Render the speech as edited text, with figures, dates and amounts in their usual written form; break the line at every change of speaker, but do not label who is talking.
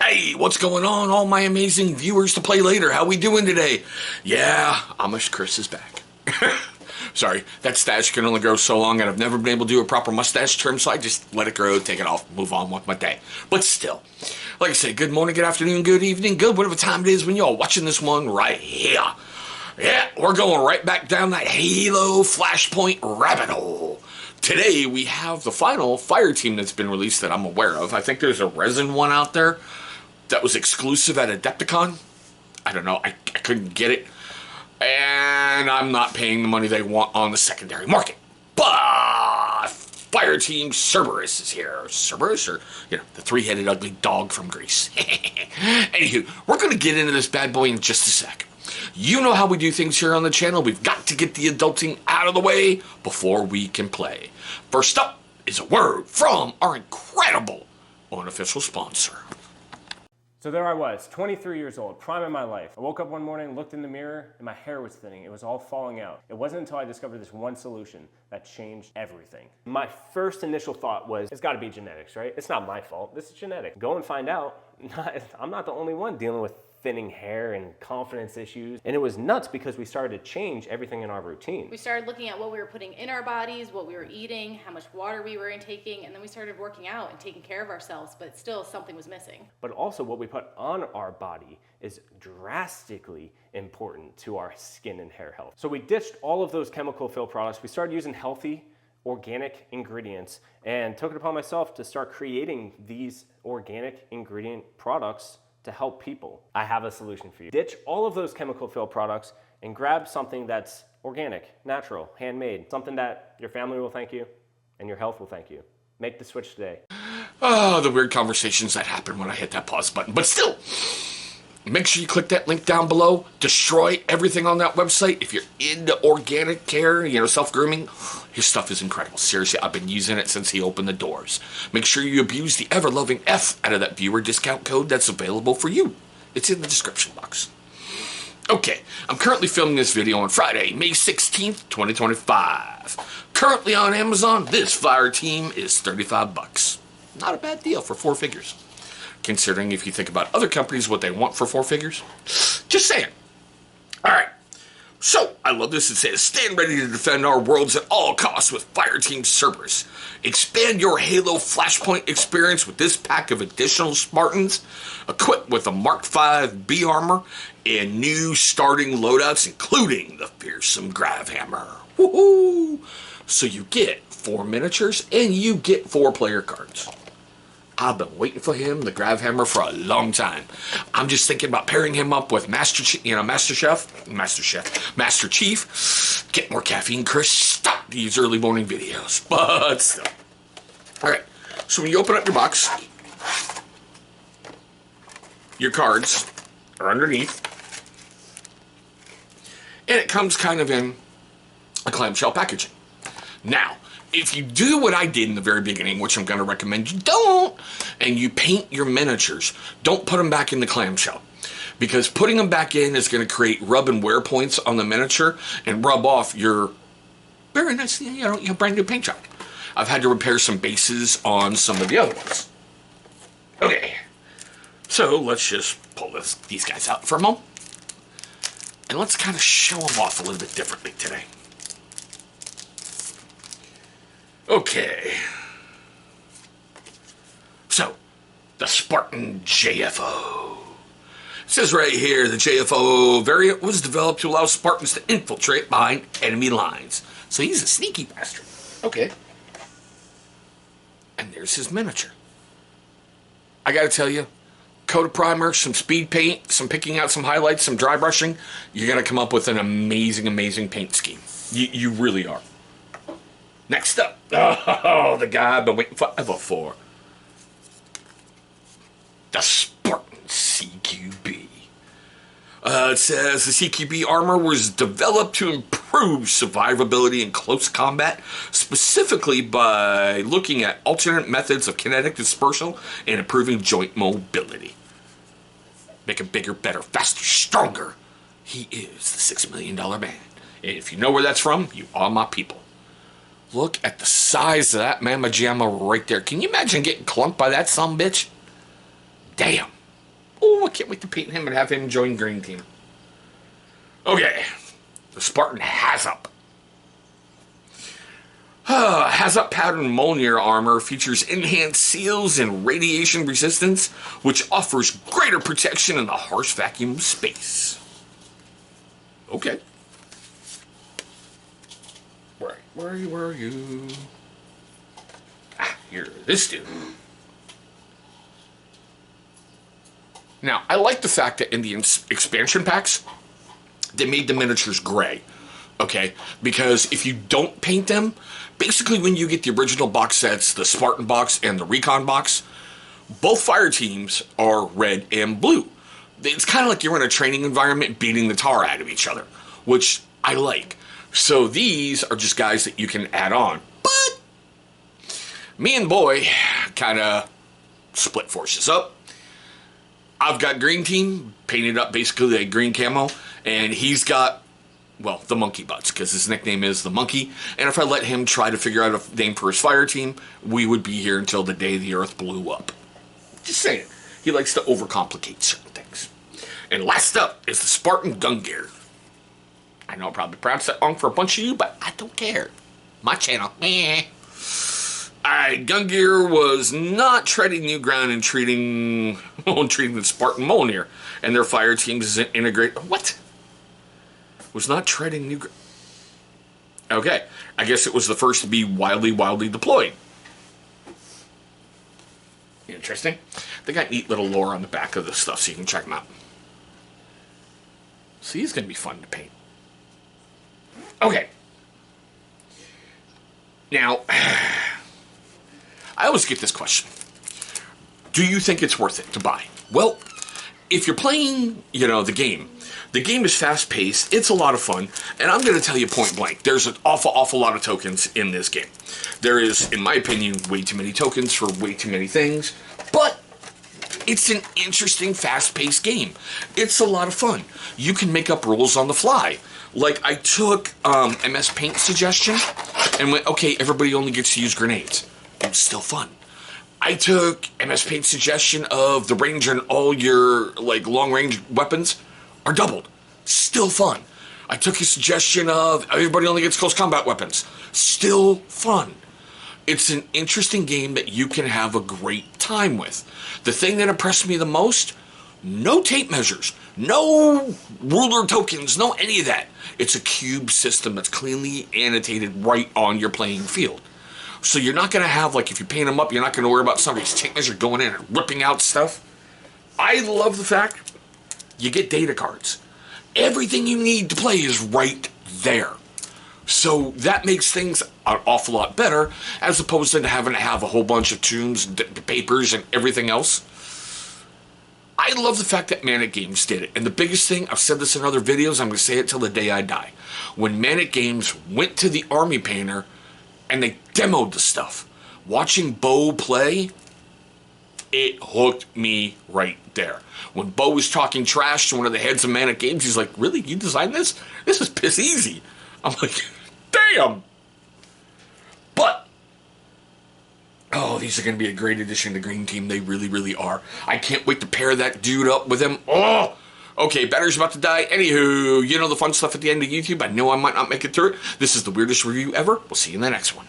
Hey, what's going on, all my amazing viewers to play later? How we doing today? Yeah, Amish Chris is back. Sorry, that stash can only grow so long, and I've never been able to do a proper mustache trim, so I just let it grow, take it off, move on with my day. But still, like I said, good morning, good afternoon, good evening, good whatever time it is when y'all watching this one right here. Yeah, we're going right back down that Halo Flashpoint rabbit hole. Today, we have the final fire team that's been released that I'm aware of. I think there's a resin one out there that was exclusive at Adepticon. I don't know, I couldn't get it. And I'm not paying the money they want on the secondary market. But fire team Cerberus is here. Cerberus, or, you know, the three-headed ugly dog from Greece. Anywho, we're going to get into this bad boy in just a sec. You know how we do things here on the channel. We've got to get the adulting out of the way before we can play. First up is a word from our incredible unofficial sponsor.
So there I was, 23 years old, prime of my life. I woke up one morning, looked in the mirror, and my hair was thinning. It was all falling out. It wasn't until I discovered this one solution that changed everything. My first initial thought was, it's gotta be genetics, right? It's not my fault, this is genetic. Go and find out. I'm not the only one dealing with thinning hair and confidence issues. And it was nuts because we started to change everything in our routine.
We started looking at what we were putting in our bodies, what we were eating, how much water we were intaking, and then we started working out and taking care of ourselves, but still something was missing.
But also what we put on our body is drastically important to our skin and hair health. So we ditched all of those chemical filled products. We started using healthy, organic ingredients and took it upon myself to start creating these organic ingredient products to help people. I have a solution for you. Ditch all of those chemical filled products and grab something that's organic, natural, handmade, something that your family will thank you and your health will thank you. Make the switch today.
Oh, the weird conversations that happen when I hit that pause button. But still, make sure you click that link down below. Destroy everything on that website. If you're into organic care, you know, self-grooming, your stuff is incredible. Seriously, I've been using it since he opened the doors. Make sure you abuse the ever-loving F out of that viewer discount code that's available for you. It's in the description box. Okay, I'm currently filming this video on Friday, May 16th, 2025. Currently on Amazon, this fire team is $35. Not a bad deal for 4 figures. Considering if you think about other companies, what they want for 4 figures. Just saying. Alright. So, I love this. It says, stand ready to defend our worlds at all costs with Fire Team Cerberus. Expand your Halo Flashpoint experience with this pack of additional Spartans, equipped with a Mark V B armor and new starting loadouts, including the fearsome Grav Hammer. Woohoo! So you get 4 miniatures and you get 4 player cards. I've been waiting for him, the Grav Hammer, for a long time. I'm just thinking about pairing him up with Master Chief. Get more caffeine, Chris. Stop these early morning videos. But still. Alright, so when you open up your box, your cards are underneath. And it comes kind of in a clamshell packaging. Now, if you do what I did in the very beginning, which I'm going to recommend you don't, and you paint your miniatures, don't put them back in the clamshell. Because putting them back in is going to create rub and wear points on the miniature and rub off your very nice, your brand new paint job. I've had to repair some bases on some of the other ones. Okay, so let's just pull these guys out for a moment. And let's kind of show them off a little bit differently today. Okay, so the Spartan JFO. It says right here, the JFO variant was developed to allow Spartans to infiltrate behind enemy lines. So he's a sneaky bastard. Okay. And there's his miniature. I gotta tell you, coat of primer, some speed paint, some picking out some highlights, some dry brushing, you're gonna come up with an amazing, amazing paint scheme. You really are. Next up, oh, the guy I've been waiting forever for. The Spartan CQB. It says the CQB armor was developed to improve survivability in close combat, specifically by looking at alternate methods of kinetic dispersal and improving joint mobility. Make him bigger, better, faster, stronger. He is the $6 million man. And if you know where that's from, you are my people. Look at the size of that mamma jamma right there. Can you imagine getting clunked by that sumbitch? Damn. can't wait to paint him and have him join green team. Okay, the Spartan Hazup. Hazup pattern Mjolnir armor features enhanced seals and radiation resistance, which offers greater protection in the harsh vacuum of space. Okay. Where are you? Ah, you're this dude. Now, I like the fact that in the expansion packs, they made the miniatures gray. Okay? Because if you don't paint them, basically when you get the original box sets, the Spartan box and the Recon box, both fire teams are red and blue. It's kind of like you're in a training environment beating the tar out of each other, which I like. So these are just guys that you can add on. But me and Boy kind of split forces up. I've got green team painted up basically a green camo, and he's got, well, the monkey butts, because his nickname is the monkey. And if I let him try to figure out a name for his fire team, we would be here until the day the earth blew up. Just saying. He likes to overcomplicate certain things. And last up is the Spartan gun gear. I know I probably pronounced that wrong for a bunch of you, but I don't care. My channel. Alright, gun gear was not treading new ground and treating the Spartan Mjolnir and their fire teams as an integrated. What? Was not treading new ground. Okay, I guess it was the first to be wildly deployed. Interesting. They got neat little lore on the back of this stuff, so you can check them out. See, it's going to be fun to paint. Okay. Now, I always get this question. Do you think it's worth it to buy? Well, if you're playing, the game is fast-paced, it's a lot of fun, and I'm going to tell you point blank, there's an awful lot of tokens in this game. There is, in my opinion, way too many tokens for way too many things, but it's an interesting, fast-paced game. It's a lot of fun. You can make up rules on the fly. Like, I took MS Paint's suggestion and went, okay, everybody only gets to use grenades. It was still fun. I took MS Paint's suggestion of the range and all your, long-range weapons are doubled. Still fun. I took his suggestion of everybody only gets close combat weapons. Still fun. It's an interesting game that you can have a great time with. The thing that impressed me the most, no tape measures, no ruler tokens, no any of that. It's a cube system that's cleanly annotated right on your playing field. So you're not going to have, if you paint them up, you're not going to worry about somebody's tape measure going in and ripping out stuff. I love the fact you get data cards. Everything you need to play is right there. So that makes things an awful lot better, as opposed to having to have a whole bunch of tombs, papers, and everything else. I love the fact that Manic Games did it. And the biggest thing, I've said this in other videos, I'm going to say it till the day I die. When Manic Games went to the Army Painter and they demoed the stuff, watching Bo play, it hooked me right there. When Bo was talking trash to one of the heads of Manic Games, he's like, really? You designed this? This is piss easy. I'm like, damn! But, these are going to be a great addition to Green Team. They really are. I can't wait to pair that dude up with him. Oh! Okay, battery's about to die. Anywho, the fun stuff at the end of YouTube. I know I might not make it through it. This is the weirdest review ever. We'll see you in the next one.